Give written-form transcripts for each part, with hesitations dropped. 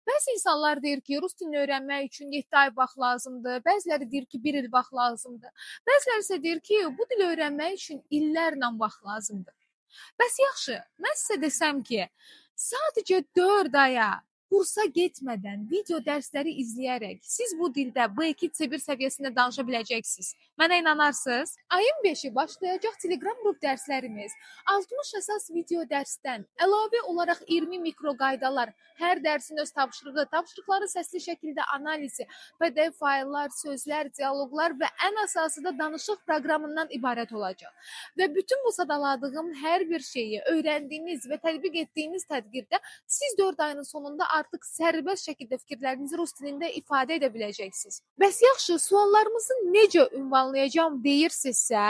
Bəzi insanlar deyir ki, rus dilini öyrənmək üçün 7 ay vaxt lazımdır. Bəziləri deyir ki, 1 il vaxt lazımdır. Bəziləri isə deyir ki, bu dili öyrənmək üçün illərlə vaxt lazımdır. Bəs yaxşı, mən sizə desəm ki, sadəcə 4 aya kursa getmədən video dərsləri izləyərək siz bu dildə B2, C1 səviyyəsində danışa biləcəksiniz. Mənə inanarsınız? Ayın 5-i başlayacaq Telegram qrup dərslərimiz 60 əsas video dərsdən əlavə olaraq 20 mikro qaydalar, hər dərsin öz tapşırığı, tapşırıqların səsli şəkildə analizi, PDF fayllar, sözlər, dialoqlar və ən əsası da danışıq proqramından ibarət olacaq. Və bütün bu sadaladığım hər bir şeyi öyrəndiyiniz və tətbiq etdiyiniz təqdirdə siz 4 ayın sonunda artıq sərbəst şəkildə fikirlərinizi rus dilində ifadə edə biləcəksiniz. Bəs yaxşı, suallarımızı necə ünvanlayacağam deyirsinizsə,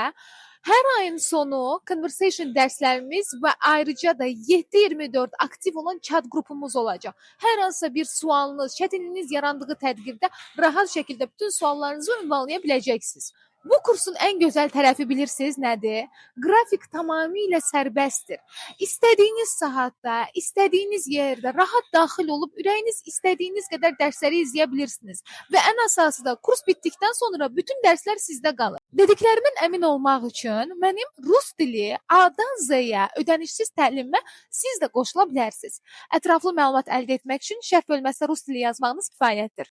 hər ayın sonu conversation dərslərimiz və ayrıca da 7/24 aktiv olan chat qrupumuz olacaq. Hər hansısa bir sualınız, çətinliyiniz yarandığı təqdirdə rahat şəkildə bütün suallarınızı ünvanlaya biləcəksiniz. Bu kursun ən gözəl tərəfi bilirsiniz nədir? Qrafik tamamilə sərbəstdir. İstədiyiniz saatda, istədiyiniz yerdə rahat daxil olub ürəyiniz istədiyiniz qədər dərsləri izləyə bilirsiniz. Və ən əsası da kurs bitdikdən sonra bütün dərslər sizdə qalır. Dediklərimin əmin olmaq üçün mənim rus dili A-dan Z-yə ödənişsiz təlimimə siz də qoşula bilərsiniz. Ətraflı məlumat əldə etmək üçün şərh bölməsində rus dili yazmağınız kifayətdir.